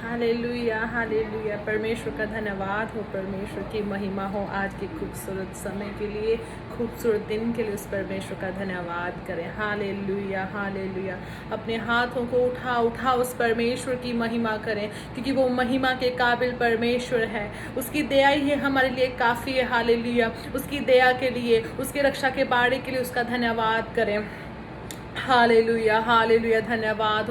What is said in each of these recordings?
Hallelujah hallelujah. परमेश्वर का धन्यवाद हो, परमेश्वर की महिमा हो। आज के खूबसूरत समय के लिए, खूबसूरत दिन के लिए उस परमेश्वर का धन्यवाद करें। Hallelujah hallelujah. अपने हाथों को उठा उठा उस परमेश्वर की महिमा करें, क्योंकि वो महिमा के काबिल परमेश्वर है। उसकी दया ही हमारे लिए काफ़ी है। हालेलुया। उसकी दया के लिए, उसकी रक्षा के बाड़े के लिए उसका धन्यवाद करें। Hallelujah hallelujah. धन्यवाद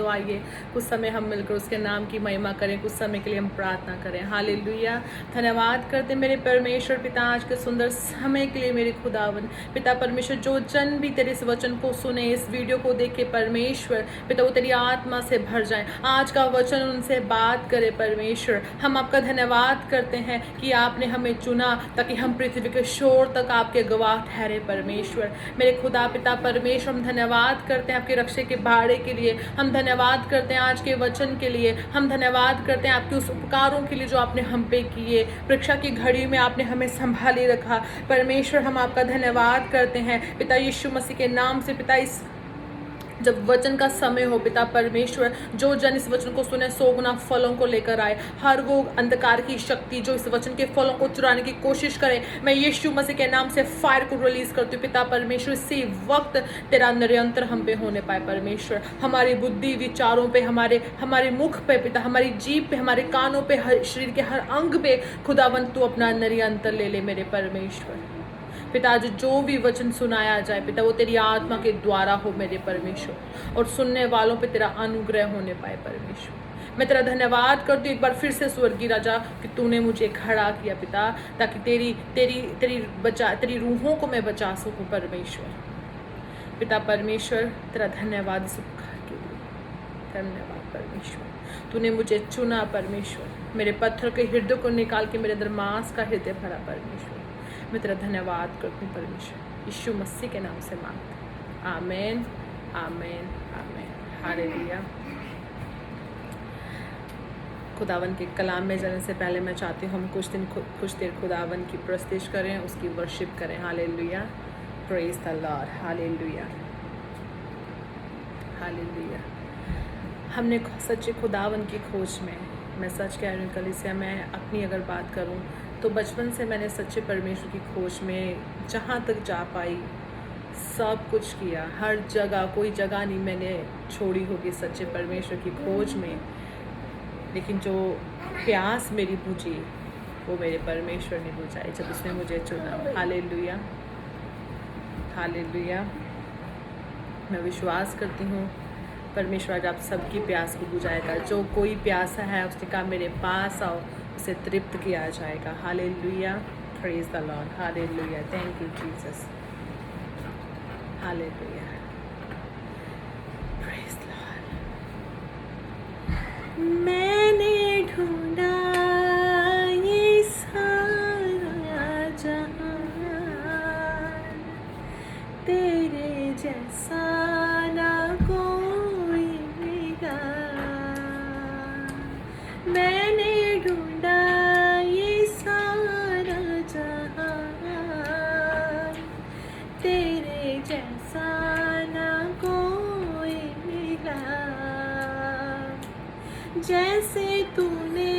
हो। आइए कुछ समय हम मिलकर उसके नाम की महिमा करें। कुछ समय के लिए हम प्रार्थना करें। हालेलुया। धन्यवाद करते मेरे परमेश्वर पिता आज के सुंदर समय के लिए। मेरे खुदावन पिता परमेश्वर, जो जन भी तेरे इस वचन को सुने, इस वीडियो को देखे परमेश्वर पिता, वो तेरी आत्मा से भर जाए। आज का वचन उनसे बात करे परमेश्वर। हम आपका धन्यवाद करते हैं कि आपने हमें चुना ताकि हम पृथ्वी के शोर तक आपके गवाह ठहरे परमेश्वर। मेरे खुदा पिता परमेश्वर, हम धन्यवाद करते हैं आपके रक्षे के बाड़े के लिए। हम धन्यवाद करते हैं आज के वचन के लिए। हम धन्यवाद करते हैं आपके उस उपकारों के लिए जो आपने हम पे किए। परीक्षा की घड़ी में आपने हमें संभाले रखा परमेश्वर। हम आपका धन्यवाद करते हैं पिता यीशु मसीह के नाम से। पिता इस जब वचन का समय हो पिता परमेश्वर, जो जन इस वचन को सुने 100 गुना फलों को लेकर आए। हर वो अंधकार की शक्ति जो इस वचन के फलों को चुराने की कोशिश करे, मैं यीशु मसीह के नाम से फायर को रिलीज करती हूँ पिता परमेश्वर। इसी वक्त तेरा निरंतर हम पे होने पाए परमेश्वर। हमारी बुद्धि विचारों पे, हमारे मुख पे पिता, हमारी जीभ पे, हमारे कानों पे, हर शरीर के हर अंग पे खुदावंत तू अपना निरंतर ले ले मेरे परमेश्वर। पिता आज जो भी वचन सुनाया जाए पिता, वो तेरी आत्मा के द्वारा हो मेरे परमेश्वर, और सुनने वालों पे तेरा अनुग्रह होने पाए परमेश्वर। मैं तेरा धन्यवाद करती हूँ एक बार फिर से स्वर्गीय राजा कि तूने मुझे खड़ा किया पिता, ताकि तेरी रूहों को मैं बचा सकूँ परमेश्वर। पिता परमेश्वर तेरा धन्यवाद इस उपकार के लिए। धन्यवाद परमेश्वर, तूने मुझे चुना परमेश्वर। मेरे पत्थर के हृदय को निकाल के मेरे अंदर मांस का हृदय भरा परमेश्वर। मैं तेरा धन्यवाद करती हूँ परमेश्वर, यीशु मसीह के नाम से मांगते। आमीन आमीन आमीन। हालेलुया। खुदावन के कलाम में जाने से पहले मैं चाहती हूँ हम कुछ देर खुदावन की प्रस्तुति करें, उसकी वर्शिप करें। Hallelujah. Praise the Lord. Hallelujah hallelujah. हमने सच्चे खुदावन की खोज में, मैं सच कह रही हूँ कलीसिया, मैं अपनी अगर बात करूँ तो बचपन से मैंने सच्चे परमेश्वर की खोज में जहाँ तक जा पाई सब कुछ किया। हर जगह, कोई जगह नहीं मैंने छोड़ी होगी सच्चे परमेश्वर की खोज में। लेकिन जो प्यास मेरी बुझी वो मेरे परमेश्वर ने बुझाई जब उसने मुझे चुना। Hallelujah hallelujah. मैं विश्वास करती हूँ परमेश्वर आज आप सबकी प्यास को बुझाएगा। जो कोई प्यासा है उसने कहा मेरे पास आओ, उसे तृप्त किया जाएगा। Hallelujah. Praise the Lord. Hallelujah. Thank you Jesus. Hallelujah. Praise Lord. मैंने ढूंढा ये सारा जहां, तेरे जैसा ना कोई मिला। मैंने ढूंढा ये सारा जहां, तेरे जैसा ना कोई मिला। जैसे तूने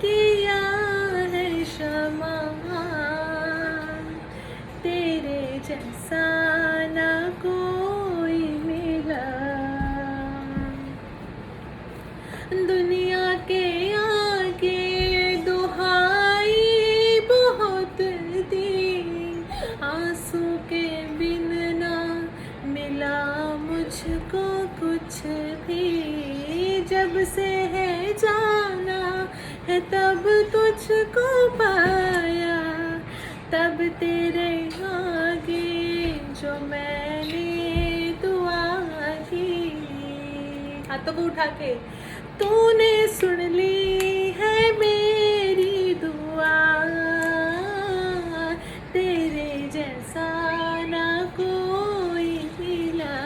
किया है क्षमा, तेरे जैसा ना कोई मिला। दुनिया के आगे दुहाई बहुत दी, आंसू के बिन ना मिला मुझको कुछ भी। जब से है जाना है तब तुझको पाया, तब तेरे आगे जो मैंने दुआ की। हाथों को उठा के, तूने सुन ली है मेरी दुआ, तेरे जैसा ना कोई मिला,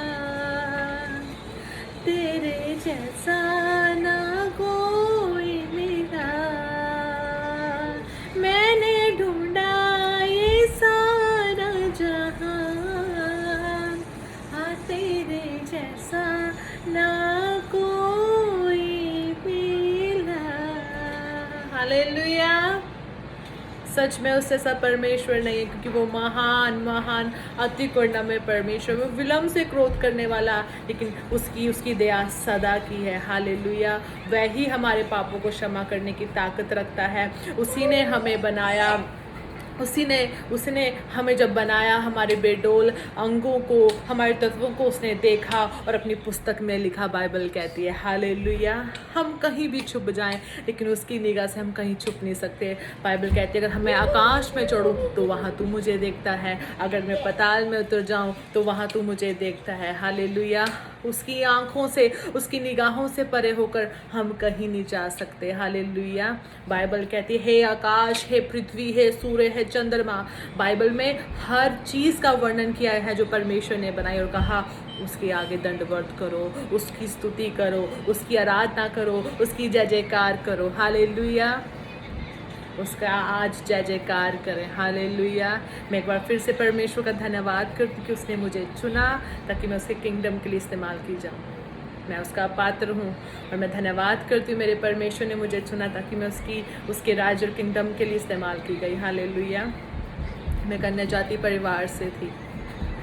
तेरे जैसा ना कोई मिला। मैंने ढूंढा ये सारा जहां, तेरे जैसा ना कोई मिला। हालेलुया। सच में उससे सब परमेश्वर नहीं है, क्योंकि वो महान महान अति करुणामय परमेश्वर, वो विलम्ब से क्रोध करने वाला, लेकिन उसकी दया सदा की है। हालेलुया। वह ही हमारे पापों को क्षमा करने की ताकत रखता है। उसी ने हमें बनाया, उसने हमें जब बनाया, हमारे बेडोल अंगों को, हमारे तत्वों को उसने देखा और अपनी पुस्तक में लिखा। बाइबल कहती है हालेलुया, हम कहीं भी छुप जाएं लेकिन उसकी निगाह से हम कहीं छुप नहीं सकते। बाइबल कहती है अगर मैं आकाश में चढ़ूं तो वहाँ तू मुझे देखता है, अगर मैं पाताल में उतर जाऊं तो वहाँ तू मुझे देखता है। हालेलुया। उसकी आंखों से, उसकी निगाहों से परे होकर हम कहीं नहीं जा सकते। हालेलुया। बाइबल कहती है हे आकाश, हे पृथ्वी, हे सूर्य, हे चंद्रमा। बाइबल में हर चीज़ का वर्णन किया है जो परमेश्वर ने बनाई, और कहा उसके आगे दंडवत करो, उसकी स्तुति करो, उसकी आराधना करो, उसकी जय जयकार करो। हालेलुया। उसका आज जय जयकार करें। हालेलुया। मैं एक बार फिर से परमेश्वर का धन्यवाद करती हूँ कि उसने मुझे चुना ताकि मैं उसके किंगडम के लिए इस्तेमाल की जाऊँ। मैं उसका पात्र हूँ और मैं धन्यवाद करती हूँ मेरे परमेश्वर ने मुझे चुना ताकि मैं उसके राज्य और किंगडम के लिए इस्तेमाल की गई। हालेलुया। मैं कन्या जाति परिवार से थी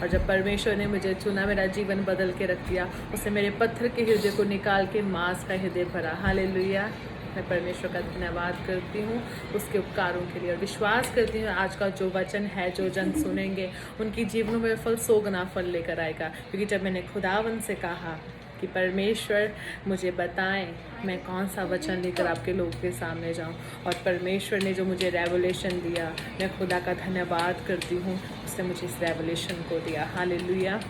और जब परमेश्वर ने मुझे चुना, मेरा जीवन बदल के रख दिया। उसने मेरे पत्थर के हृदय को निकाल के मांस का हृदय भरा। हालेलुया। मैं परमेश्वर का धन्यवाद करती हूँ उसके उपकारों के लिए, और विश्वास करती हूँ आज का जो वचन है, जो जन सुनेंगे उनकी जीवनों में फल 100 गुना फल लेकर आएगा। क्योंकि जब मैंने खुदावन से कहा कि परमेश्वर मुझे बताएं मैं कौन सा वचन लेकर आपके लोगों के सामने जाऊं, और परमेश्वर ने जो मुझे रेवलेशन दिया, मैं खुदा का धन्यवाद करती हूँ उसने मुझे इस रेवलेशन को दिया। हालेलुया।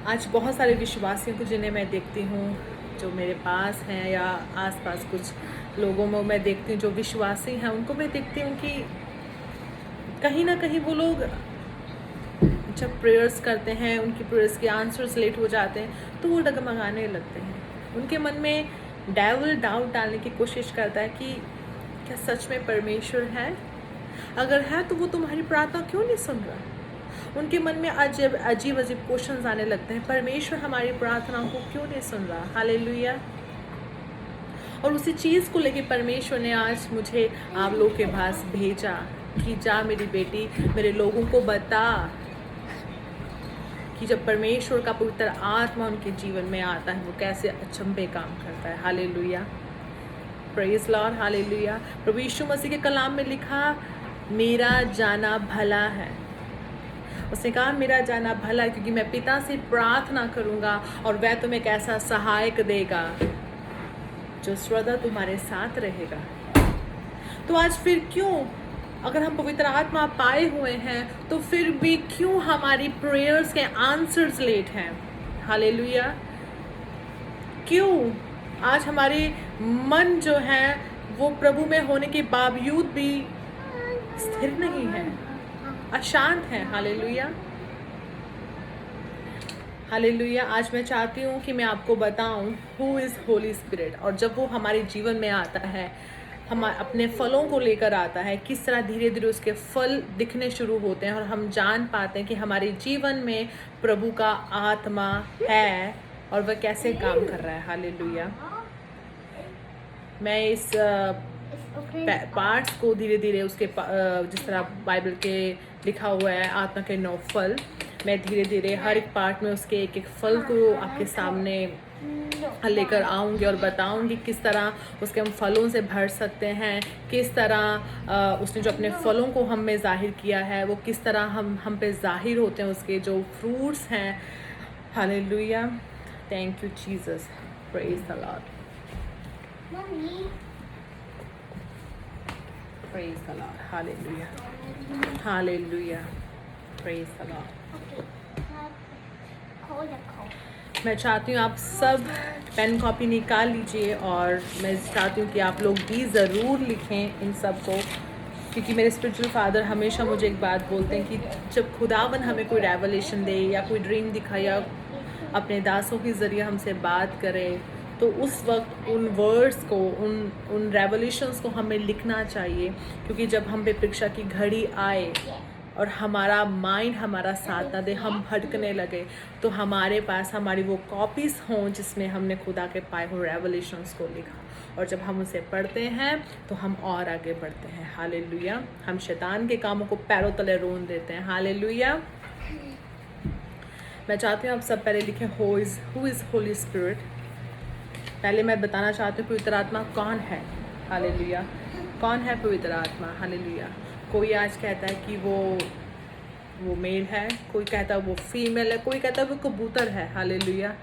आज बहुत सारे विश्वासियों को जिन्हें मैं देखती हूँ, जो मेरे पास हैं या आसपास कुछ लोगों में मैं देखती हूँ जो विश्वासी हैं, उनको मैं देखती हूँ कि कहीं ना कहीं वो लोग जब प्रेयर्स करते हैं, उनकी प्रेयर्स के आंसर्स लेट हो जाते हैं तो वो डगमगाने लगते हैं। उनके मन में डेविल डाउट डालने की कोशिश करता है कि क्या सच में परमेश्वर है? अगर है तो वो तुम्हारी प्रार्थना क्यों नहीं सुन रहा? उनके मन में अजीब अजीब क्वेश्चंस आने लगते हैं, परमेश्वर हमारी प्रार्थनाओं को क्यों नहीं सुन रहा? हालेलुया। और उसी चीज़ को लेके परमेश्वर ने आज मुझे आप लोगों के पास भेजा कि जा मेरी बेटी, मेरे लोगों को बता कि जब परमेश्वर का पवित्र आत्मा उनके जीवन में आता है वो कैसे अचंभे काम करता है। हालेलुया। Praise Lord. हालेलुया। प्रभु यीशु मसीह के कलाम में लिखा मेरा जाना भला है। उसने कहा मेरा जाना भला है क्योंकि मैं पिता से प्रार्थना करूंगा और वह तुम्हें एक ऐसा सहायक देगा जो सदा तुम्हारे साथ रहेगा। तो आज फिर क्यों, अगर हम पवित्र आत्मा पाए हुए हैं तो फिर भी क्यों हमारी प्रेयर्स के आंसर्स लेट हैं? हालेलुया। क्यों आज हमारे मन जो है वो प्रभु में होने के बावजूद भी स्थिर नहीं है, अशांत है? हालेलुया। हालेलुया। आज मैं चाहती हूँ कि मैं आपको बताऊँ हु इज़ होली स्पिरिट, और जब वो हमारे जीवन में आता है, हम अपने फलों को लेकर आता है, किस तरह धीरे धीरे उसके फल दिखने शुरू होते हैं और हम जान पाते हैं कि हमारे जीवन में प्रभु का आत्मा है और वह कैसे काम कर रहा है। हालेलुया। मैं इस पार्ट्स को धीरे धीरे उसके जिस तरह बाइबल के लिखा हुआ है आत्मा के 9 फल, मैं धीरे धीरे हर एक पार्ट में उसके एक एक फल को आपके सामने लेकर आऊँगी और बताऊँगी किस तरह उसके हम फलों से भर सकते हैं, किस तरह उसने जो अपने फलों को हम में जाहिर किया है वो किस तरह हम पे जाहिर होते हैं, उसके जो फ्रूट्स हैं। Hallelujah. Thank you Jesus. Praise the Lord. Praise the Lord. Hallelujah. Hallelujah. Praise the Lord. मैं चाहती हूँ आप सब पेन कॉपी निकाल लीजिए और मैं चाहती हूँ कि आप लोग भी ज़रूर लिखें इन सब को, क्योंकि मेरे स्पिरिचुअल फादर हमेशा मुझे एक बात बोलते हैं कि जब खुदावन हमें कोई रेवलेशन दे या कोई ड्रीम दिखाए या अपने दासों के ज़रिए हमसे बात करे तो उस वक्त उन वर्ड्स को, उन रेवलेशंस को हमें लिखना चाहिए, क्योंकि जब हम पे परीक्षा की घड़ी आए और हमारा माइंड हमारा साथ ना दे, हम भटकने लगे, तो हमारे पास हमारी वो कॉपीज़ हों जिसमें हमने खुदा के पाए हुए रेवलेशंस को लिखा, और जब हम उसे पढ़ते हैं तो हम और आगे बढ़ते हैं। हालेलुया। हम शैतान के कामों को पैरों तले रोन देते हैं। हालेलुया। मैं चाहती हूँ आप सब पहले लिखें हु इज़ होली स्पिरिट। पहले मैं बताना चाहती हूँ पवित्र आत्मा कौन है। हालेलुया। कौन है पवित्र आत्मा? हालेलुया। कोई आज कहता है कि वो मेल है, कोई कहता है वो फीमेल है, कोई कहता है वो कबूतर है। हालेलुया।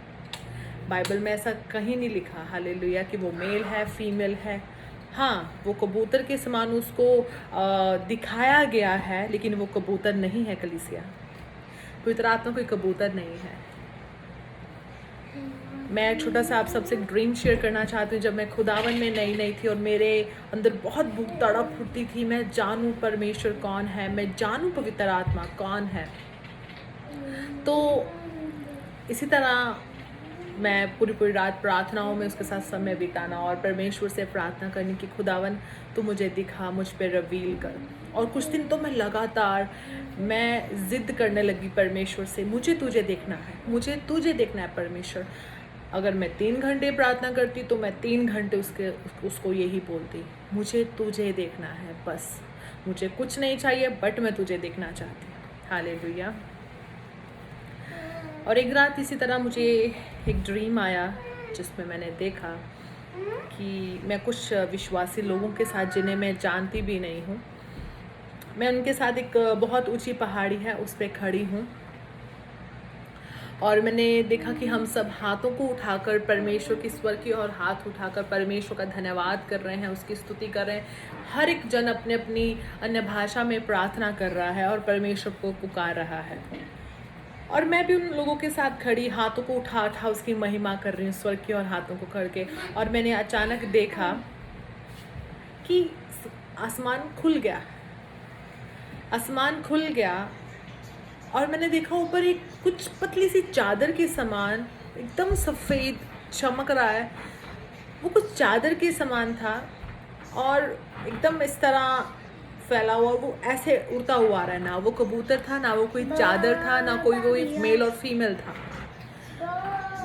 बाइबल में ऐसा कहीं नहीं लिखा, हालेलुया, कि वो मेल है फीमेल है। हाँ, वो कबूतर के समान उसको दिखाया गया है, लेकिन वो कबूतर नहीं है कलीसिया। पवित्र आत्मा कोई कबूतर नहीं है। मैं छोटा सा आप सबसे एक ड्रीम शेयर करना चाहती हूँ। जब मैं खुदावन में नई थी और मेरे अंदर बहुत भूख तड़प उठती थी, मैं जानूँ परमेश्वर कौन है, मैं जानूँ पवित्र आत्मा कौन है। तो इसी तरह मैं पूरी रात प्रार्थनाओं में उसके साथ समय बिताना और परमेश्वर से प्रार्थना करने की, खुदावन तो मुझे दिखा, मुझ पे रिवील कर। और कुछ दिन तो मैं लगातार मैं ज़िद करने लगी परमेश्वर से, मुझे तुझे देखना है, मुझे तुझे देखना है परमेश्वर। अगर मैं 3 घंटे प्रार्थना करती तो मैं 3 घंटे उसको यही बोलती, मुझे तुझे देखना है, बस मुझे कुछ नहीं चाहिए, बट मैं तुझे देखना चाहती हूँ। हालेलुया। और एक रात इसी तरह मुझे एक ड्रीम आया जिसमें मैंने देखा कि मैं कुछ विश्वासी लोगों के साथ, जिन्हें मैं जानती भी नहीं हूँ, मैं उनके साथ एक बहुत ऊंची पहाड़ी है उस पर खड़ी हूँ, और मैंने देखा कि हम सब हाथों को उठाकर परमेश्वर की स्वर की ओर हाथ उठाकर परमेश्वर का धन्यवाद कर रहे हैं, उसकी स्तुति कर रहे हैं। हर एक जन अपने अपनी अन्य भाषा में प्रार्थना कर रहा है और परमेश्वर को पुकार रहा है, और मैं भी उन लोगों के साथ खड़ी हाथों को उठा उसकी महिमा कर रही हूँ स्वर की और हाथों को करके। और मैंने अचानक देखा कि आसमान खुल गया, आसमान खुल गया, और मैंने देखा ऊपर एक कुछ पतली सी चादर के समान एकदम सफ़ेद चमक रहा है। वो कुछ चादर के समान था और एकदम इस तरह फैला हुआ, वो ऐसे उड़ता हुआ आ रहा है। ना वो कबूतर था, ना वो कोई चादर था, ना कोई वो एक मेल और फीमेल था।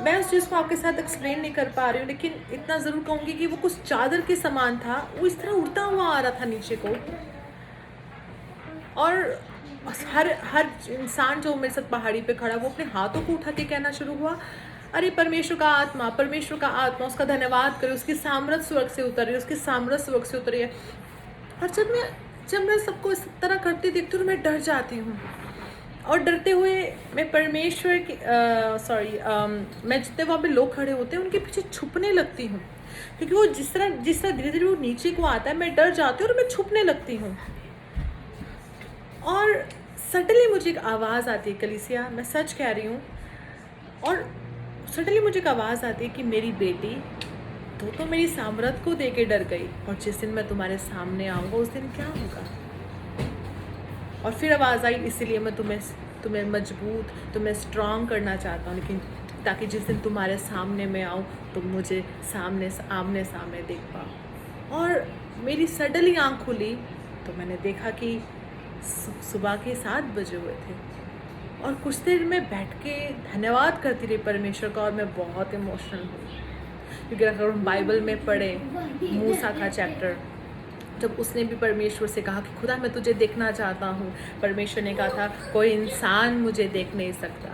मैं उस चीज़ को आपके साथ एक्सप्लेन नहीं कर पा रही हूँ, लेकिन इतना ज़रूर कहूँगी कि वो कुछ चादर के समान था, वो इस तरह उड़ता हुआ आ रहा था नीचे को। और हर इंसान जो मेरे साथ पहाड़ी पे खड़ा, वो अपने हाथों को उठा के कहना शुरू हुआ, अरे परमेश्वर का आत्मा, परमेश्वर का आत्मा, उसका धन्यवाद करे, उसकी सामर्थ स्वर्ग से उतरी है, उसकी सामर्थ स्वर्ग से उतरी है। और जब मैं सबको इस तरह करती देखती हूँ, मैं डर जाती हूँ, और डरते हुए मैं परमेश्वर की मैं जितने वहाँ पे लोग खड़े होते हैं उनके पीछे छुपने लगती हूँ, क्योंकि वो जिस तरह धीरे धीरे वो नीचे को आता है, मैं डर जाती हूँ और मैं छुपने लगती हूँ। और सडनली मुझे एक आवाज़ आती है, कलीसिया मैं सच कह रही हूँ, और सडनली मुझे एक आवाज़ आती है कि मेरी बेटी तो मेरी सामर्थ को दे के डर गई, और जिस दिन मैं तुम्हारे सामने आऊँगा उस दिन क्या होगा। और फिर आवाज़ आई, इसीलिए मैं तुम्हें मजबूत, तुम्हें स्ट्रांग करना चाहता हूँ, लेकिन ताकि जिस दिन तुम्हारे सामने मैं आऊँ तो मुझे आमने सामने देख पाओ। और मेरी सडनली आँख खुली तो मैंने देखा कि सुबह के 7 बजे हुए थे, और कुछ देर में बैठ के धन्यवाद करती रही परमेश्वर का, और मैं बहुत इमोशनल हुई, क्योंकि अगर हम बाइबल में पढ़े मूसा का चैप्टर, जब उसने भी परमेश्वर से कहा कि खुदा मैं तुझे देखना चाहता हूँ, परमेश्वर ने कहा था कोई इंसान मुझे देख नहीं सकता।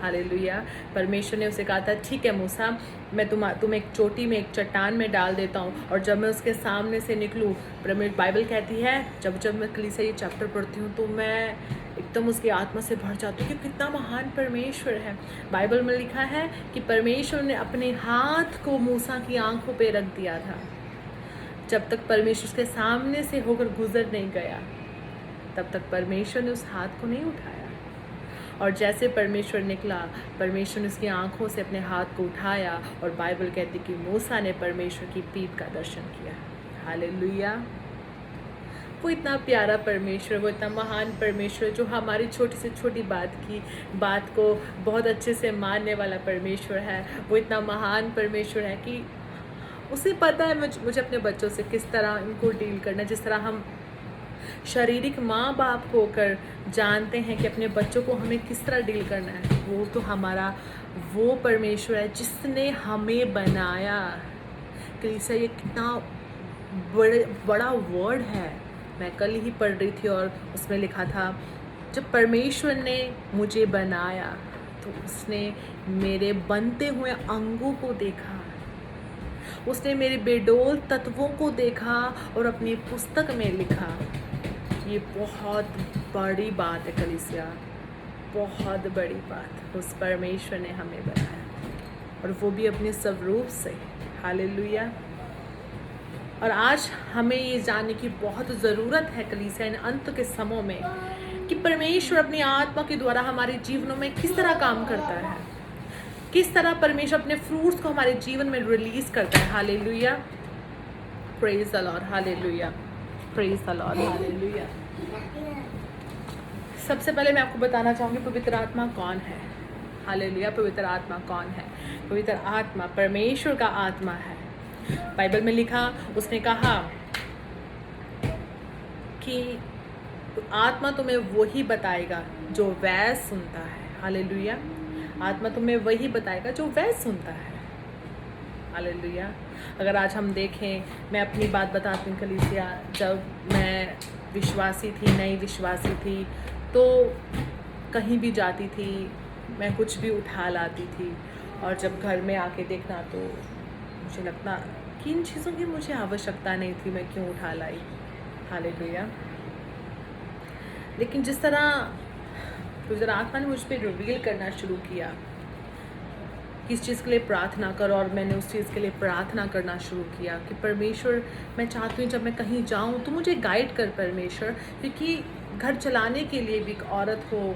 हालेलुया। परमेश्वर ने उसे कहा था ठीक है मूसा, मैं तुम्हें एक चोटी में, एक चट्टान में डाल देता हूँ, और जब मैं उसके सामने से निकलूँ, बाइबल कहती है जब मैं कलीसिया ये चैप्टर पढ़ती हूँ तो मैं एकदम उसकी आत्मा से भर जाती हूँ कि कितना महान परमेश्वर है। बाइबल में लिखा है कि परमेश्वर ने अपने हाथ को मूसा की आंखों पे रख दिया था। जब तक परमेश्वर के सामने से होकर गुजर नहीं गया, तब तक परमेश्वर ने उस हाथ को नहीं उठाया। और जैसे परमेश्वर निकला, परमेश्वर ने उसकी आंखों से अपने हाथ को उठाया, और बाइबल कहती कि मूसा ने परमेश्वर की पीठ का दर्शन किया। हालेलुया। वो इतना प्यारा परमेश्वर, वो इतना महान परमेश्वर, जो हमारी छोटी से छोटी बात को बहुत अच्छे से मानने वाला परमेश्वर है। वो इतना महान परमेश्वर है कि उसे पता है मुझे अपने बच्चों से किस तरह इनको डील करना है। जिस तरह हम शारीरिक माँ बाप होकर जानते हैं कि अपने बच्चों को हमें किस तरह डील करना है। वो तो हमारा वो परमेश्वर है जिसने हमें बनाया। कलीसिया, ये कितना बड़ा वर्ड है। मैं कल ही पढ़ रही थी और उसमें लिखा था, जब परमेश्वर ने मुझे बनाया तो उसने मेरे बनते हुए अंगों को देखा, उसने मेरे बेडोल तत्वों को देखा और अपनी पुस्तक में लिखा। ये बहुत बड़ी बात है कलीसिया, बहुत बड़ी बात। उस परमेश्वर ने हमें बनाया और वो भी अपने स्वरूप से। हालेलुया। और आज हमें ये जानने की बहुत ज़रूरत है कलीसिया इन अंत के समय में कि परमेश्वर अपनी आत्मा के द्वारा हमारे जीवनों में किस तरह काम करता है, किस तरह परमेश्वर अपने फ्रूट्स को हमारे जीवन में रिलीज करता है। Hallelujah, praise the Lord, hallelujah, praise the Lord, hallelujah. सबसे पहले मैं आपको बताना चाहूँगी पवित्र आत्मा कौन है। हालेलुया, पवित्र आत्मा कौन है? पवित्र आत्मा परमेश्वर का आत्मा है। बाइबल में लिखा, उसने कहा कि आत्मा तुम्हें वही बताएगा जो वह सुनता है। हालेलुया, आत्मा तुम्हें वही बताएगा जो वह सुनता है। हालेलुया। अगर आज हम देखें, मैं अपनी बात बताती हूँ कलीसिया, जब मैं विश्वासी थी, नई विश्वासी थी, तो कहीं भी जाती थी मैं कुछ भी उठा लाती थी, और जब घर में आके देखना तो मुझे लगता कि इन चीज़ों की मुझे आवश्यकता नहीं थी, मैं क्यों उठा लाई। हालेलुया। लेकिन जिस तरह पवित्र आत्मा ने मुझ पर रिवील करना शुरू किया किस चीज़ के लिए प्रार्थना कर, और मैंने उस चीज़ के लिए प्रार्थना करना शुरू किया कि परमेश्वर, मैं चाहती हूँ जब मैं कहीं जाऊँ तो मुझे गाइड कर परमेश्वर, क्योंकि घर चलाने के लिए भी एक औरत हो,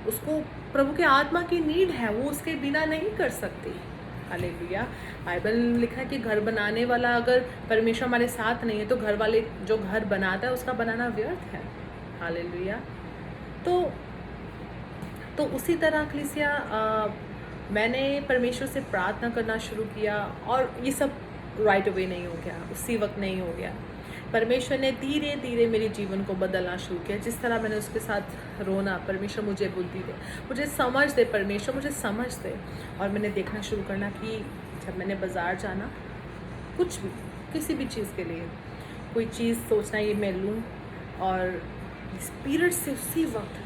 उसको प्रभु के आत्मा की नीड है, वो उसके बिना नहीं कर सकती। हालेलुया। बाइबल में लिखा है कि घर बनाने वाला अगर परमेश्वर हमारे साथ नहीं है तो घर वाले जो घर बनाता है उसका बनाना व्यर्थ है। हालेलुया। तो उसी तरह कलीसिया मैंने परमेश्वर से प्रार्थना करना शुरू किया, और ये सब राइट अवे नहीं हो गया, उसी वक्त नहीं हो गया। परमेश्वर ने धीरे धीरे मेरे जीवन को बदलना शुरू किया। जिस तरह मैंने उसके साथ रोना, परमेश्वर मुझे बुद्धि दे, मुझे समझ दे, परमेश्वर मुझे समझ दे। और मैंने देखना शुरू करना कि जब मैंने बाज़ार जाना, कुछ भी, किसी भी चीज़ के लिए, कोई चीज़ सोचना ये मैं लूँ, और स्पिरिट से उसी वक्त,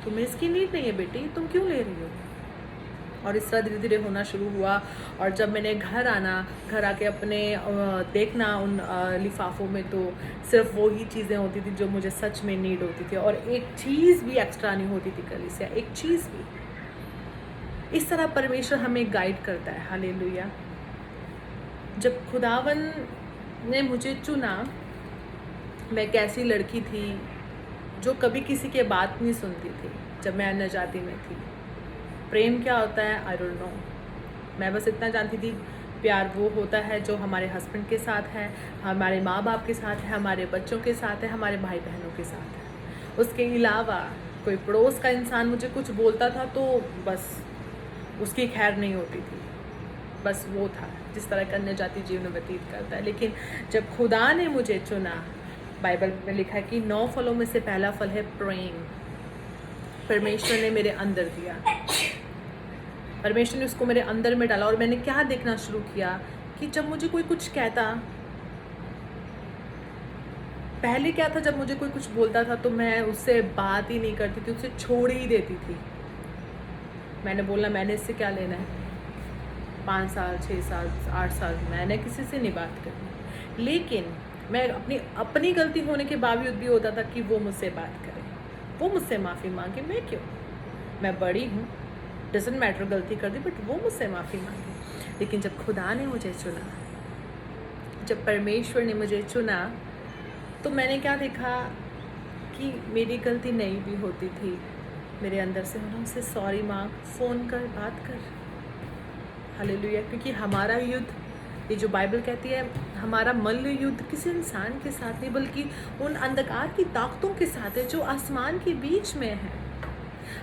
तुम्हें इसकी नीड नहीं है बेटी, तुम क्यों ले रही हो। और इस तरह धीरे धीरे होना शुरू हुआ। और जब मैंने घर आना, घर आके अपने देखना उन लिफाफों में, तो सिर्फ वो ही चीज़ें होती थी जो मुझे सच में नीड होती थी, और एक चीज़ भी एक्स्ट्रा नहीं होती थी कलीसिया, एक चीज़ भी। इस तरह परमेश्वर हमें गाइड करता है। हालेलुया। जब खुदावन ने मुझे चुना, मैं कैसी लड़की थी जो कभी किसी के बात नहीं सुनती थी जब मैं अन्य जाति में थी। प्रेम क्या होता है, आई डोंट नो। मैं बस इतना जानती थी, प्यार वो होता है जो हमारे हस्बैंड के साथ है, हमारे माँ बाप के साथ है, हमारे बच्चों के साथ है, हमारे भाई बहनों के साथ है। उसके अलावा कोई पड़ोस का इंसान मुझे कुछ बोलता था तो बस उसकी खैर नहीं होती थी। बस वो था जिस तरह का अन्य जाति जीवन व्यतीत करता है। लेकिन जब खुदा ने मुझे चुना, बाइबल में लिखा है कि 9 फलों में से पहला फल है प्रेम। परमेश्वर ने मेरे अंदर दिया, परमेश्वर ने उसको मेरे अंदर में डाला। और मैंने क्या देखना शुरू किया कि जब मुझे कोई कुछ कहता, पहले क्या था, जब मुझे कोई कुछ बोलता था तो मैं उससे बात ही नहीं करती थी, उससे छोड़ ही देती थी। मैंने बोला मैंने इससे क्या लेना है, 5 साल 6 साल 8 साल मैंने किसी से नहीं बात करनी। लेकिन मैं अपनी गलती होने के बावजूद भी होता था कि वो मुझसे बात करे, वो मुझसे माफ़ी मांगे। मैं क्यों, मैं बड़ी हूँ, डजेंट मैटर, गलती कर दी, बट वो मुझसे माफ़ी मांगे। लेकिन जब खुदा ने मुझे चुना, जब परमेश्वर ने मुझे चुना, तो मैंने क्या देखा कि मेरी गलती नहीं भी होती थी, मेरे अंदर से होना, उससे सॉरी मांग, फ़ोन कर, बात कर। हालेलुया। क्योंकि हमारा युद्ध, ये जो बाइबल कहती है, हमारा मल्ल युद्ध किसी इंसान के साथ नहीं, बल्कि उन अंधकार की ताकतों के साथ है जो आसमान के बीच में है।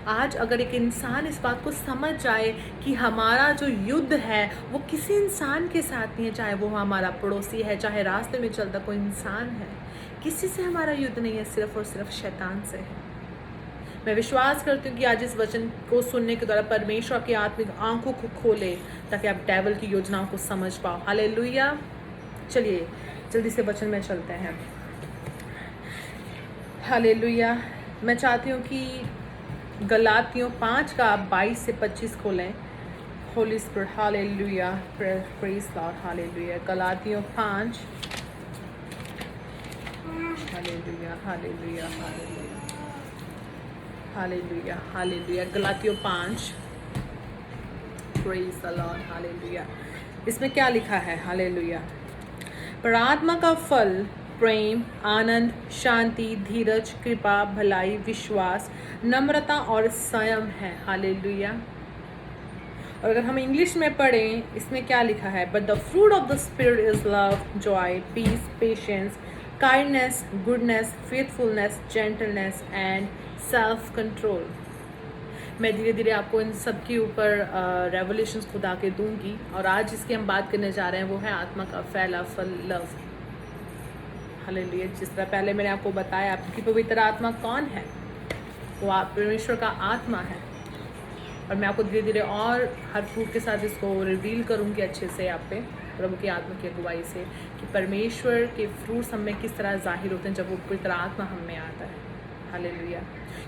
आज अगर एक इंसान इस बात को समझ जाए कि हमारा जो युद्ध है वो किसी इंसान के साथ नहीं है, चाहे वो हमारा पड़ोसी है, चाहे रास्ते में चलता कोई इंसान है, किसी से हमारा युद्ध नहीं है, सिर्फ और सिर्फ शैतान से है। मैं विश्वास करती हूँ कि आज इस वचन को सुनने के द्वारा परमेश्वर आपकी आत्मिक आंखों को खोले ताकि आप डेविल की योजनाओं को समझ पाओ। हालेलुया। चलिए जल्दी से वचन में चलते हैं। हालेलुया। मैं चाहती हूँ कि गलातियों 5 का आप 22 से 25 खोलें। Holy spirit, hallelujah, praise lord, hallelujah. गलातियों 5, hallelujah, hallelujah, hallelujah, hallelujah, hallelujah. गलातियों 5, प्रेज द लॉर्ड, हालेलुया। इसमें क्या लिखा है? हालेलुया। पर आत्मा का फल प्रेम, आनंद, शांति, धीरज, कृपा, भलाई, विश्वास, नम्रता और संयम है। हालेलुया। और अगर हम इंग्लिश में पढ़ें, इसमें क्या लिखा है? But the fruit of the spirit is love, joy, peace, patience, kindness, goodness, faithfulness, gentleness and self control. मैं धीरे धीरे आपको इन सब के ऊपर रेवोल्यूशंस खुदा के दूंगी। और आज जिसकी हम बात करने जा रहे हैं वो है आत्मा का पहला फल, लव। हालेलुया। जिस तरह पहले मैंने आपको बताया आपकी पवित्र आत्मा कौन है, वो आप परमेश्वर का आत्मा है। और मैं आपको धीरे धीरे और हर फ्रूट के साथ इसको रिवील करूँगी अच्छे से आप पे, प्रभु की आत्मा की अगुवाई से, कि परमेश्वर के फ्रूट्स हम में किस तरह जाहिर होते हैं जब वो पवित्र आत्मा हम में आता है। हालेलुया।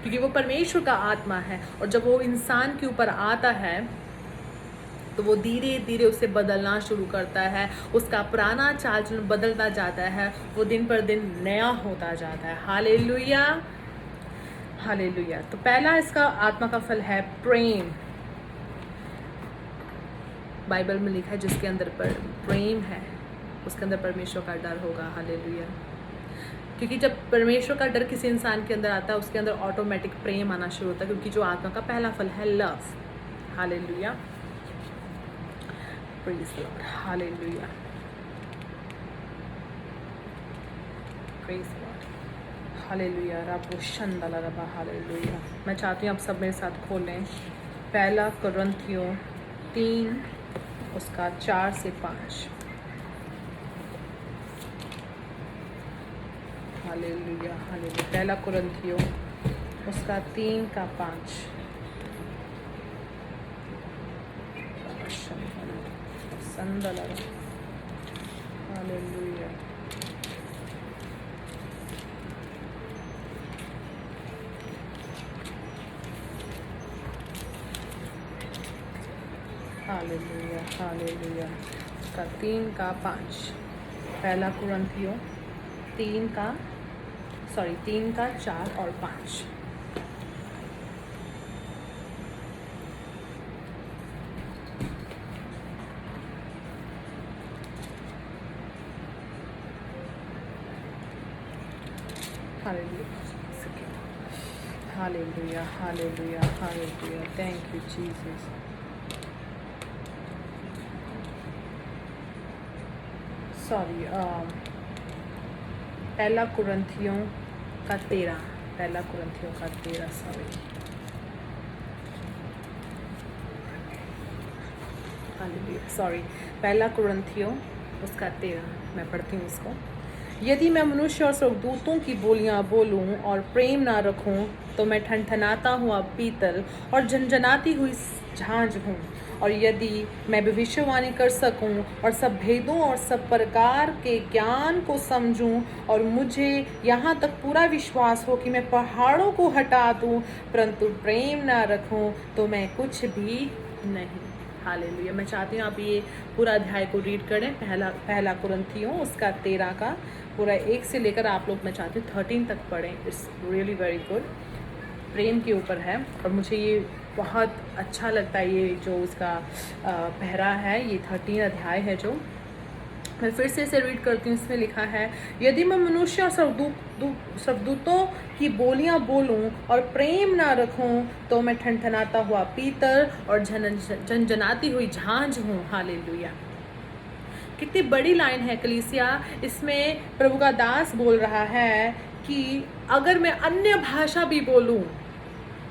क्योंकि वो परमेश्वर का आत्मा है और जब वो इंसान के ऊपर आता है तो वो धीरे धीरे उसे बदलना शुरू करता है। उसका पुराना चाल चलन बदलता जाता है, वो दिन पर दिन नया होता जाता है। Hallelujah, hallelujah. तो पहला इसका आत्मा का फल है प्रेम। बाइबल में लिखा है जिसके अंदर पर प्रेम है उसके अंदर परमेश्वर का डर होगा। हालेलुया। क्योंकि जब परमेश्वर का डर किसी इंसान के अंदर आता है उसके अंदर ऑटोमेटिक प्रेम आना शुरू होता है, क्योंकि जो आत्मा का पहला फल है love. Hallelujah, praise the Lord, hallelujah, praise the Lord, hallelujah. रब शंदला रबा, हालेलुया। मैं चाहती हूँ आप सब मेरे साथ खोलें पहला कुरिन्थियों 3 उसका 4 से 5। Hallelujah, hallelujah. पहला कुरिन्थियों उसका 3 का 5। संदला, हालेलुया, हालेलुया, हालेलुया। उसका 3 का 5। पहला कुरिन्थियों 3 का 4 और 5। Hallelujah, hallelujah, hallelujah. Thank you Jesus. Sorry, पहला कुरिन्थियों का 13, पहला कुरिन्थियों का 13, सॉरी, हालेलुया, सॉरी। पहला कुरिन्थियों उसका 13, मैं पढ़ती हूँ उसको। यदि मैं मनुष्य और स्वर्गदूतों की बोलियां बोलूं और प्रेम ना रखूं तो मैं ठनठनाता हुआ पीतल और झनझनाती हुई झांझ हूँ। और यदि मैं भविष्यवाणी कर सकूं और सब भेदों और सब प्रकार के ज्ञान को समझूं और मुझे यहाँ तक पूरा विश्वास हो कि मैं पहाड़ों को हटा दूं, परंतु प्रेम ना रखूं तो मैं कुछ भी नहीं। हालेलुया। मैं चाहती हूँ आप ये पूरा अध्याय को रीड करें, पहला कुरिन्थियों उसका 13 का पूरा 1 से लेकर आप लोग, मैं चाहती हूँ 13 तक पढ़ें। It's really very good. प्रेम के ऊपर है और मुझे ये बहुत अच्छा लगता है। ये जो इसका पहरा है, ये 13 अध्याय है जो मैं फिर से इसे रीड करती हूँ। इसमें लिखा है, यदि मैं मनुष्य और स्वर्गदूतों की बोलियां बोलूं और प्रेम ना रखूं तो मैं ठनठनाता हुआ पीतल और झनझनाती हुई झांझ हूँ। हालेलुया। कितनी बड़ी लाइन है कलीसिया। इसमें प्रभु का दास बोल रहा है कि अगर मैं अन्य भाषा भी बोलूं,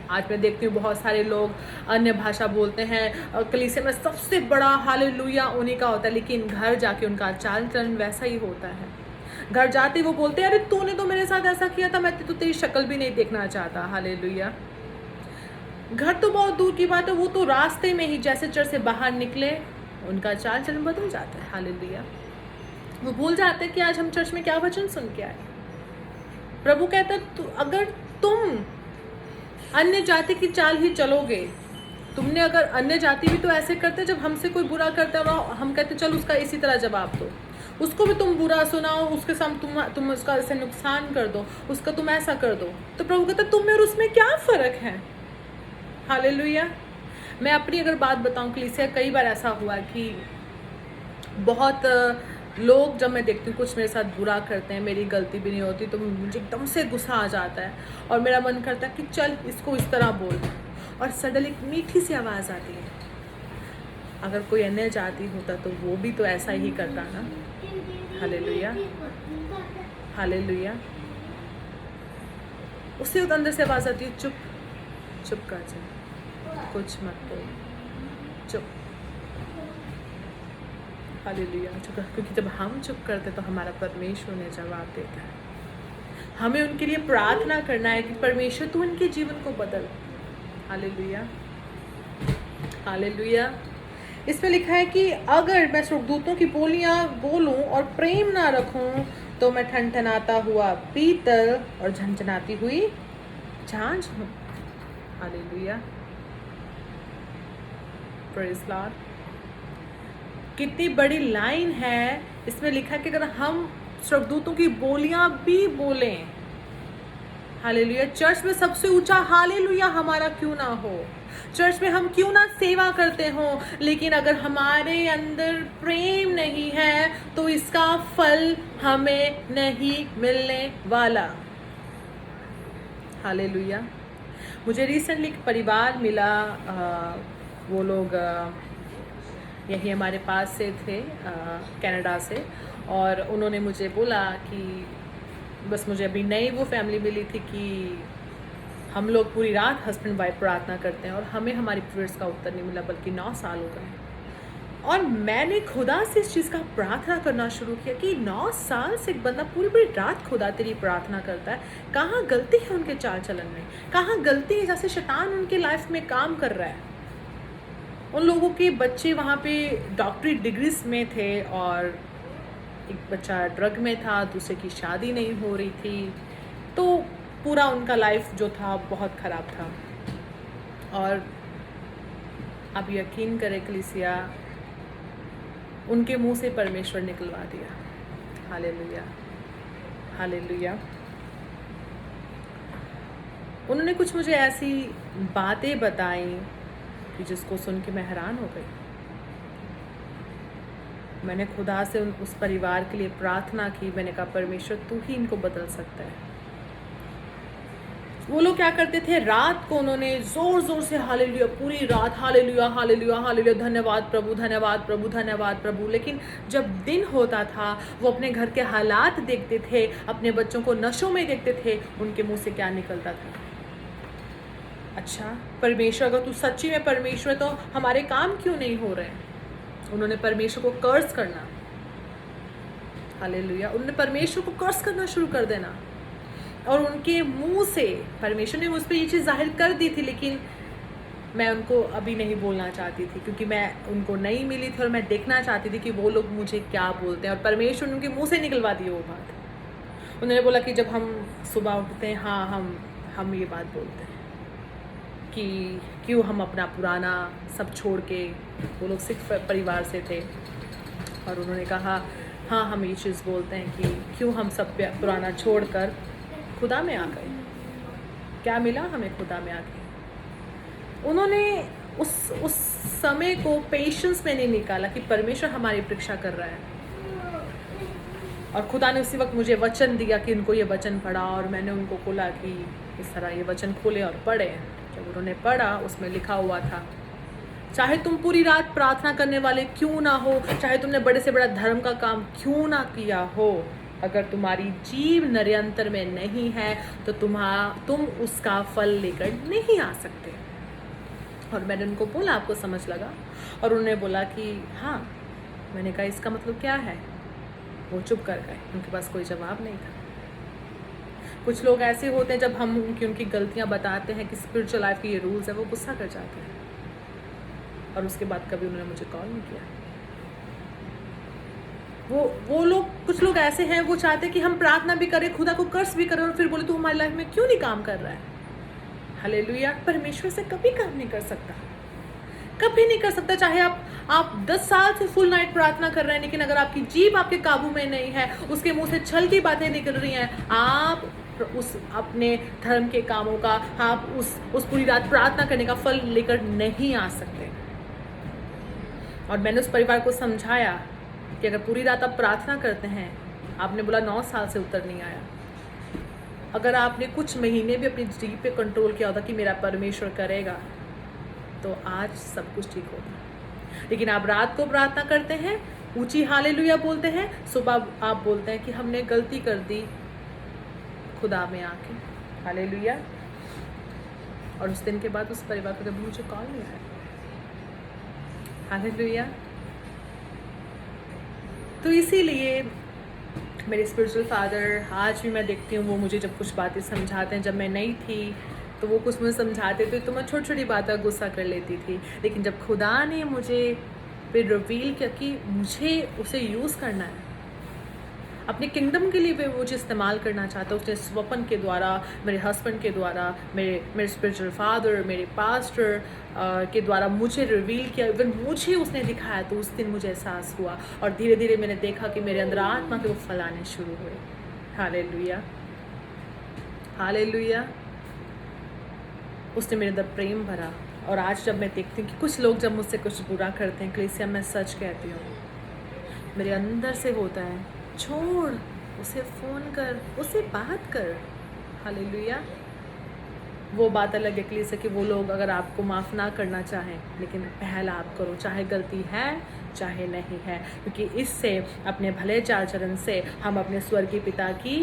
आज मैं देखती हूँ बहुत सारे लोग अन्य भाषा बोलते हैं, कलीसिया में सबसे बड़ा हालेलुया उन्हीं का होता है, लेकिन घर जाके उनका चाल चलन वैसा ही होता है। घर जाते वो बोलते अरे तूने तो मेरे साथ ऐसा किया था, मैं तो तेरी शक्ल भी नहीं देखना चाहता। हालेलुया। घर तो बहुत दूर की बात है, वो तो रास्ते में ही जैसे चर्च से बाहर निकले उनका चाल चलन बदल जाता है। हालेलुया। वो भूल जाते हैं कि आज हम चर्च में क्या वचन सुन के आए। प्रभु कहता है अगर तुम अन्य जाति की चाल ही चलोगे, तुमने अगर अन्य जाति भी तो ऐसे करते, जब हमसे कोई बुरा करता है हम कहते चल उसका इसी तरह जवाब दो, उसको भी तुम बुरा सुनाओ, उसके सामने तुम उसका ऐसे नुकसान कर दो, उसका तुम ऐसा कर दो। तो प्रभु कहता है तुम में और उसमें क्या फ़र्क है। हालेलुया। मैं अपनी अगर बात बताऊं कलीसिया, कई बार ऐसा हुआ कि बहुत लोग जब मैं देखती हूँ कुछ मेरे साथ बुरा करते हैं, मेरी गलती भी नहीं होती, तो मुझे एकदम से गुस्सा आ जाता है और मेरा मन करता है कि चल इसको इस तरह बोल, और सडन एक मीठी सी आवाज़ आती है। अगर कोई अन्य जाति होता तो वो भी तो ऐसा ही करता ना। हालेलुया। हालेलुया। उससे अंदर से आवाज़ आती है चुप चुप कर जा, कुछ मत बोल, चुप। हालेलुया। क्योंकि जब हम चुप करते तो हमारा परमेश्वर ने जवाब देता है। हमें उनके लिए प्रार्थना करना है कि परमेश्वर तू उनके जीवन को बदल। हालेलुया। हालेलुया। इसमें लिखा है कि अगर मैं स्वर्गदूतों की बोलियां बोलूं और प्रेम ना रखूं तो मैं ठनठनाता हुआ पीतल और झनझनाती हुई झांझ हूं। हालेलुया। Praise Lord. कितनी बड़ी लाइन है। इसमें लिखा है कि अगर हम स्वर्गदूतों की बोलियां भी बोलें, हालेलुया, चर्च में सबसे ऊंचा हालेलुया हमारा क्यों ना हो, चर्च में हम क्यों ना सेवा करते हो, लेकिन अगर हमारे अंदर प्रेम नहीं है तो इसका फल हमें नहीं मिलने वाला। हालेलुया। मुझे रिसेंटली एक परिवार मिला, वो लोग यही हमारे पास से थे, कनाडा से, और उन्होंने मुझे बोला कि बस मुझे अभी नई वो फैमिली मिली थी कि हम लोग पूरी रात हस्बैंड वाइफ प्रार्थना करते हैं और हमें हमारी प्रेयर्स का उत्तर नहीं मिला, बल्कि 9 साल हो गए। और मैंने खुदा से इस चीज़ का प्रार्थना करना शुरू किया कि 9 साल से एक बंदा पूरी पूरी रात खुदा तेरी प्रार्थना करता है, कहाँ गलती है उनके चाल चलन में, कहाँ गलती है जैसे शैतान उनके लाइफ में काम कर रहा है। उन लोगों के बच्चे वहाँ पे डॉक्टरी डिग्रीज में थे और एक बच्चा ड्रग में था, दूसरे की शादी नहीं हो रही थी, तो पूरा उनका लाइफ जो था बहुत ख़राब था। और आप यकीन करें कलीसिया, उनके मुंह से परमेश्वर निकलवा दिया। हालेलुया। हालेलुया। उन्होंने कुछ मुझे ऐसी बातें बताई कि जिसको सुन के मैं हैरान हो गई। मैंने खुदा से उस परिवार के लिए प्रार्थना की। मैंने कहा परमेश्वर तू ही इनको बदल सकता है। वो लोग क्या करते थे, रात को उन्होंने ज़ोर ज़ोर से हालेलुया, पूरी रात हालेलुया हालेलुया हालेलुया, धन्यवाद प्रभु धन्यवाद प्रभु धन्यवाद प्रभु। लेकिन जब दिन होता था वो अपने घर के हालात देखते थे, अपने बच्चों को नशों में देखते थे, उनके मुंह से क्या निकलता था, अच्छा परमेश्वर अगर तू सच्ची में परमेश्वर तो हमारे काम क्यों नहीं हो रहे हैं। उन्होंने परमेश्वर को कर्ज करना, हालेलुया, उन्होंने परमेश्वर को कर्ज करना शुरू कर देना। और उनके मुंह से परमेश्वर ने मुझ पर ये चीज़ जाहिर कर दी थी, लेकिन मैं उनको अभी नहीं बोलना चाहती थी क्योंकि मैं उनको नहीं मिली थी और मैं देखना चाहती थी कि वो लोग मुझे क्या बोलते हैं। और परमेश्वर ने उनके मुंह से निकलवा दी वो बात। उन्होंने बोला कि जब हम सुबह उठते हैं, हाँ हम ये बात बोलते हैं कि क्यों हम अपना पुराना सब छोड़ के, वो लोग सिख परिवार से थे, और उन्होंने कहा हाँ हम ये चीज़ बोलते हैं कि क्यों हम सब पुराना छोड़कर खुदा में आ गए। क्या मिला हमें खुदा में आके। उन्होंने उस समय को पेशेंस में नहीं निकाला कि परमेश्वर हमारी परीक्षा कर रहा है। और खुदा ने उसी वक्त मुझे वचन दिया कि उनको ये वचन पढ़ा, और मैंने उनको बोला कि इस तरह ये वचन खोले और पढ़े। जब उन्होंने पढ़ा उसमें लिखा हुआ था, चाहे तुम पूरी रात प्रार्थना करने वाले क्यों ना हो, चाहे तुमने बड़े से बड़ा धर्म का काम क्यों ना किया हो, अगर तुम्हारी जीव निरंतर में नहीं है तो तुम उसका फल लेकर नहीं आ सकते। और मैंने उनको बोला आपको समझ लगा, और उन्होंने बोला कि हाँ। मैंने कहा इसका मतलब क्या है। वो चुप कर गए, उनके पास कोई जवाब नहीं था। कुछ लोग ऐसे होते हैं जब हम उनकी गलतियां बताते हैं कि स्पिरिचुअल लाइफ के ये रूल्स है, वो गुस्सा कर जाते हैं और उसके बाद कभी उन्होंने मुझे कॉल नहीं किया। वो लोग, कुछ लोग ऐसे हैं, वो चाहते हैं कि हम प्रार्थना भी करें, खुदा को कर्स भी करें और फिर बोले तू हमारी लाइफ में क्यों नहीं काम कर रहा है। हालेलुया। परमेश्वर से कभी काम नहीं कर सकता, कभी नहीं कर सकता। चाहे आप 10 साल से फुल नाइट प्रार्थना कर रहे हैं, लेकिन अगर आपकी जीभ आपके काबू में नहीं है, उसके मुंह से छल की बातें निकल रही हैं, आप उस अपने धर्म के कामों का, आप उस पूरी रात प्रार्थना करने का फल लेकर नहीं आ सकते। और मैंने उस परिवार को समझाया कि अगर पूरी रात आप प्रार्थना करते हैं, आपने बोला 9 साल से उत्तर नहीं आया, अगर आपने कुछ महीने भी अपनी जीभ पे कंट्रोल किया होता कि मेरा परमेश्वर करेगा, तो आज सब कुछ ठीक होता। लेकिन आप रात को प्रार्थना करते हैं, ऊंची हालेलुया बोलते हैं, सुबह आप बोलते हैं कि हमने गलती कर दी खुदा में आके। हालेलुया। और उस दिन के बाद उस परिवार को कभी मुझे कॉल नहीं आया। हालेलुया। तो इसीलिए मेरे स्पिरिचुअल फादर, आज भी मैं देखती हूँ, वो मुझे जब कुछ बातें समझाते हैं, जब मैं नई थी तो वो कुछ मुझे समझाते थे तो मैं छोटी छोटी बातों का गुस्सा कर लेती थी। लेकिन जब खुदा ने मुझे फिर रिवील किया कि मुझे उसे यूज़ करना है, अपने किंगडम के लिए वो मुझे इस्तेमाल करना चाहता है, उसने स्वपन के द्वारा, मेरे हस्बैंड के द्वारा, मेरे स्पिरिचुअल फादर, मेरे पास्टर के द्वारा मुझे रिवील किया, इवन मुझे उसने दिखाया, तो उस दिन मुझे एहसास हुआ और धीरे धीरे मैंने देखा कि मेरे अंदर आत्मा के वो फल आने शुरू हुए। Hallelujah, hallelujah. उसने मेरे अंदर प्रेम भरा। और आज जब मैं देखती हूँ कि कुछ लोग जब मुझसे कुछ बुरा करते हैं, कलीसिया, मैं सच कहती हूँ, मेरे अंदर से होता है, छोड़, उसे फ़ोन कर, उसे बात कर। हालेलुया। वो बात अलग है कलीसिया कि वो लोग अगर आपको माफ़ ना करना चाहें, लेकिन पहला आप करो, चाहे गलती है चाहे नहीं है, क्योंकि इससे, अपने भले चाल चलन से हम अपने स्वर्गीय पिता की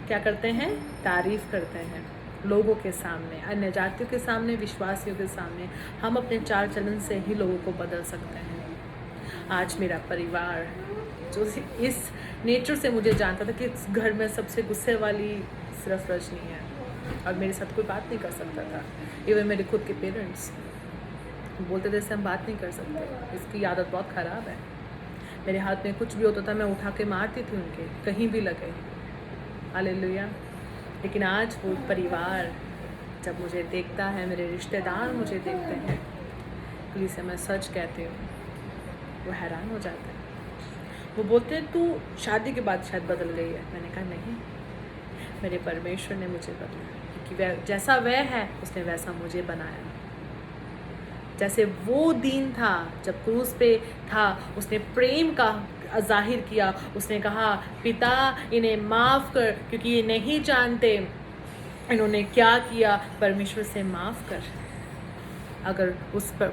क्या करते हैं, तारीफ़ करते हैं लोगों के सामने, अन्य जातियों के सामने, विश्वासियों के सामने। हम अपने चाल चलन से ही लोगों को बदल सकते हैं। आज मेरा परिवार जो इस नेचर से मुझे जानता था कि इस घर में सबसे गुस्से वाली सिर्फ रजनी है और मेरे साथ कोई बात नहीं कर सकता था। इवन मेरे खुद के पेरेंट्स बोलते थे, इससे हम बात नहीं कर सकते, इसकी आदत बहुत ख़राब है। मेरे हाथ में कुछ भी होता था, मैं उठा के मारती थी उनके, कहीं भी लगे। हालेलुया। लेकिन आज वो परिवार जब मुझे देखता है, मेरे रिश्तेदार मुझे देखते हैं, प्लीज़ से मैं सच कहती हूँ, वो हैरान हो जाते हैं। वो बोलते हैं तू शादी के बाद शायद बदल गई है। मैंने कहा नहीं, मेरे परमेश्वर ने मुझे बदला, क्योंकि वह जैसा वह है उसने वैसा मुझे बनाया। जैसे वो दिन था जब क्रूस पे था, उसने प्रेम का जाहिर किया, उसने कहा पिता इन्हें माफ़ कर, क्योंकि ये नहीं जानते इन्होंने क्या किया, परमेश्वर से माफ़ कर। अगर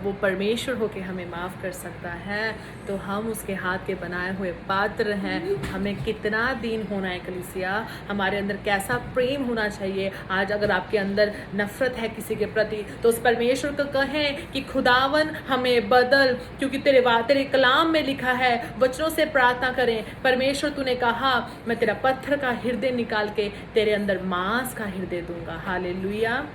वो परमेश्वर होके हमें माफ़ कर सकता है, तो हम उसके हाथ के बनाए हुए पात्र हैं। हमें कितना दीन होना है कलीसिया, हमारे अंदर कैसा प्रेम होना चाहिए। आज अगर आपके अंदर नफ़रत है किसी के प्रति, तो उस परमेश्वर को कहें कि खुदावन हमें बदल, क्योंकि तेरे कलाम में लिखा है, वचनों से प्रार्थना करें, परमेश्वर तूने कहा मैं तेरा पत्थर का हृदय निकाल के तेरे अंदर मांस का हृदय दूंगा। हालेलुया।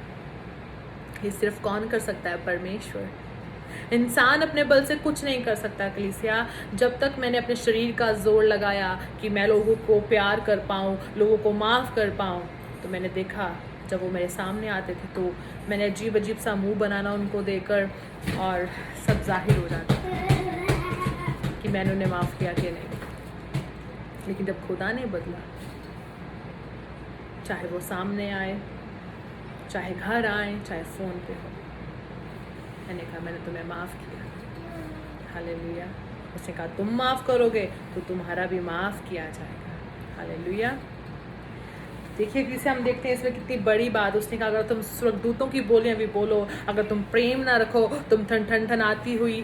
ये सिर्फ कौन कर सकता है? परमेश्वर। इंसान अपने बल से कुछ नहीं कर सकता कलीसिया। जब तक मैंने अपने शरीर का जोर लगाया कि मैं लोगों को प्यार कर पाऊँ, लोगों को माफ़ कर पाऊँ, तो मैंने देखा जब वो मेरे सामने आते थे तो मैंने अजीब अजीब सा मुंह बनाना उनको देकर, और सब जाहिर हो जाता कि मैंने उन्हें माफ़ किया कि नहीं। लेकिन जब खुदा ने बदला, चाहे वो सामने आए, चाहे घर आए, चाहे फ़ोन पे हो, मैंने कहा मैंने तुम्हें माफ़ किया। हालेलुया। उसने कहा तुम माफ़ करोगे तो तुम्हारा भी माफ़ किया जाएगा। हालेलुया। देखिए किसे हम देखते हैं इसमें कितनी बड़ी बात। उसने कहा अगर तुम स्वर्गदूतों की बोलियां भी बोलो, अगर तुम प्रेम ना रखो, तुम ठनठनाती हुई,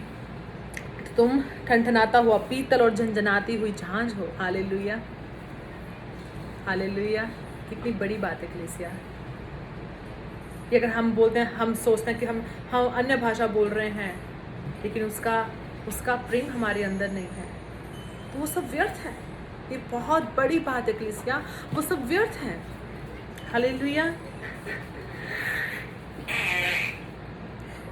तुम ठनठनाता हुआ पीतल और झंझनाती हुई झांझ हो। Hallelujah, hallelujah. कितनी बड़ी बात है कलीसिया। कि अगर हम बोलते हैं, हम सोचते हैं कि हम अन्य भाषा बोल रहे हैं, लेकिन उसका प्रेम हमारे अंदर नहीं है, तो वो सब व्यर्थ है। ये बहुत बड़ी बात है कलीसिया, वो सब व्यर्थ है। हालेलुया।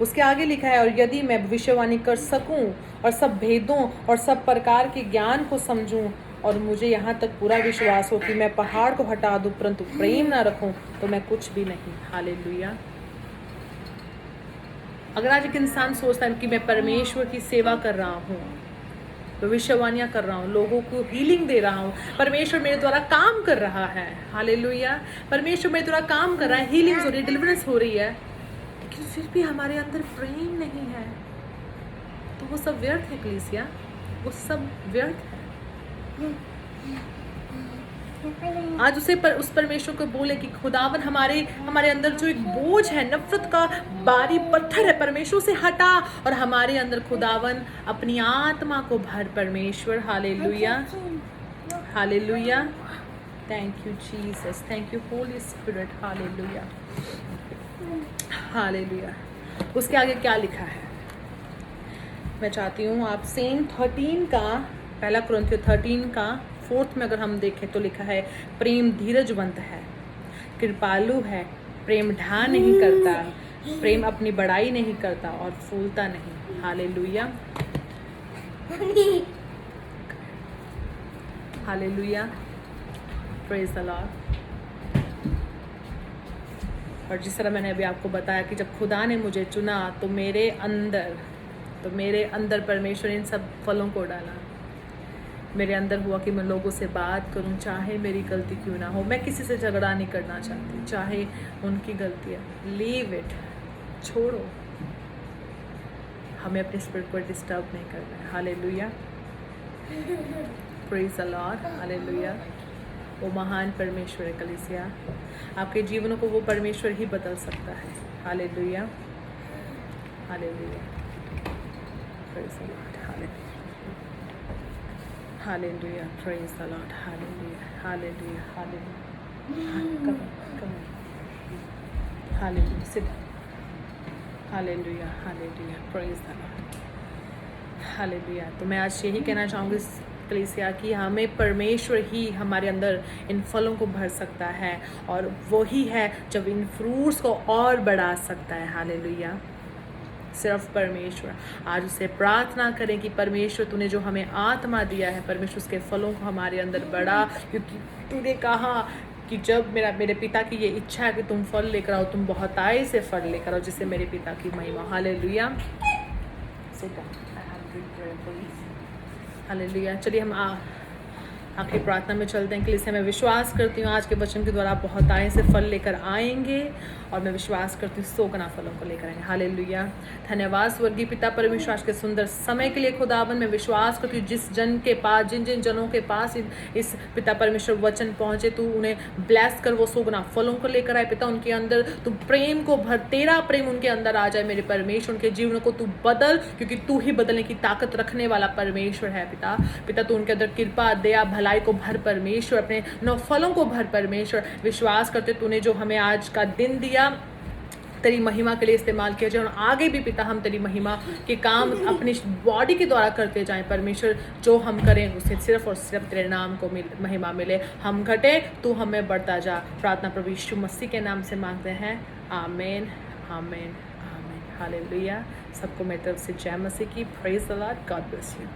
उसके आगे लिखा है, और यदि मैं भविष्यवाणी कर सकूं और सब भेदों और सब प्रकार के ज्ञान को समझूं और मुझे यहाँ तक पूरा विश्वास हो कि मैं पहाड़ को हटा दूं परंतु प्रेम ना रखूं तो मैं कुछ भी नहीं। हालेलुया। अगर आज एक इंसान सोचता है कि मैं परमेश्वर की सेवा कर रहा हूँ, भविष्यवाणियाँ कर रहा हूँ, लोगों को हीलिंग दे रहा हूँ, परमेश्वर मेरे द्वारा काम कर रहा है, हालेलुया, परमेश्वर मेरे द्वारा काम कर रहा है, हीलिंग हो रही है, डिलीवरेंस हो रही है, लेकिन फिर भी हमारे अंदर प्रेम नहीं है, तो वो सब व्यर्थ है कलीसिया, वो सब व्यर्थ है। आज उस परमेश्वर को बोले कि खुदावन हमारे अंदर जो एक बोझ है, नफरत का भारी पत्थर है, परमेश्वर से हटा और हमारे अंदर खुदावन अपनी आत्मा को भर परमेश्वर। Hallelujah, hallelujah. Thank you Jesus, thank you Holi spirit. Hallelujah, hallelujah. उसके आगे क्या लिखा है मैं चाहती हूँ आप सेम 13 का, पहला कुरिन्थियों 13 का 4 में अगर हम देखें तो लिखा है, प्रेम धीरजवंत है, कृपालु है, प्रेम ढा नहीं करता, प्रेम अपनी बड़ाई नहीं करता और फूलता नहीं। Hallelujah, hallelujah, praise the Lord. और जिस तरह मैंने अभी आपको बताया कि जब खुदा ने मुझे चुना तो मेरे अंदर परमेश्वर इन सब फलों को डाला। मेरे अंदर हुआ कि मैं लोगों से बात करूं, चाहे मेरी गलती क्यों ना हो। मैं किसी से झगड़ा नहीं करना चाहती, चाहे उनकी गलतियाँ, लीव इट, छोड़ो, हमें अपने स्पिरिट को डिस्टर्ब नहीं करना है। Hallelujah, praise the Lord, hallelujah. वो महान परमेश्वर है कलीसिया, आपके जीवनों को वो परमेश्वर ही बदल सकता है। Hallelujah, hallelujah, praise the Lord, hallelujah, hallelujah, praise the Lord, hallelujah, hallelujah, hallelujah, come hallelujah, sit, hallelujah, hallelujah, praise the Lord, hallelujah. तो मैं आज यही कहना चाहूँगी कलीसिया कि हमें परमेश्वर ही हमारे अंदर इन फलों को भर सकता है, और वही है जब इन फ्रूट्स को और बढ़ा सकता है। हालेलुया, सिर्फ परमेश्वर। आज उससे प्रार्थना करें कि परमेश्वर तूने जो हमें आत्मा दिया है, परमेश्वर उसके फलों को हमारे अंदर बढ़ा, क्योंकि तूने कहा कि जब मेरे पिता की ये इच्छा है कि तुम फल लेकर आओ, तुम बहुतायत से फल लेकर आओ, जिससे मेरे पिता की महिमा। Hallelujah, hallelujah. चलिए हम आखिरी प्रार्थना में चलते हैं। कलीसिया, मैं विश्वास करती हूँ आज के वचन के द्वारा आप बहुतायत से फल लेकर आएंगे, और मैं विश्वास करती हूँ 100 गुना फलों को लेकर आएंगे। हालेलुया। धन्यवाद स्वर्गीय पिता परमेश्वर आज के सुंदर समय के लिए। खुदावन, मैं विश्वास करती हूँ जिस जन के पास, जिन जनों के पास इस पिता परमेश्वर वचन पहुँचे, तू उन्हें ब्लेस कर, वो 100 गुना फलों को लेकर आए। पिता, उनके अंदर तू प्रेम को भर, तेरा प्रेम उनके अंदर आ जाए मेरे परमेश्वर। उनके जीवन को तू बदल, क्योंकि तू ही बदलने की ताकत रखने वाला परमेश्वर है। पिता तू उनके अंदर कृपा, दया, भलाई को भर परमेश्वर, अपने 9 फलों को भर परमेश्वर। विश्वास करते तूने जो हमें आज का दिन दिया तेरी महिमा के लिए इस्तेमाल किया जाए, और आगे भी पिता हम तेरी महिमा के काम अपनी बॉडी के द्वारा करते जाएं परमेश्वर। जो हम करें उसे सिर्फ और सिर्फ तेरे नाम को महिमा मिले। हम घटे, तू हमें बढ़ता जा। प्रार्थना प्रभु यीशु मसीह के नाम से मांगते हैं, आमीन, आमीन, आमीन। हालेलुया। सबको मेरी तरफ से जय मसीह की। Praise the Lord. God bless you.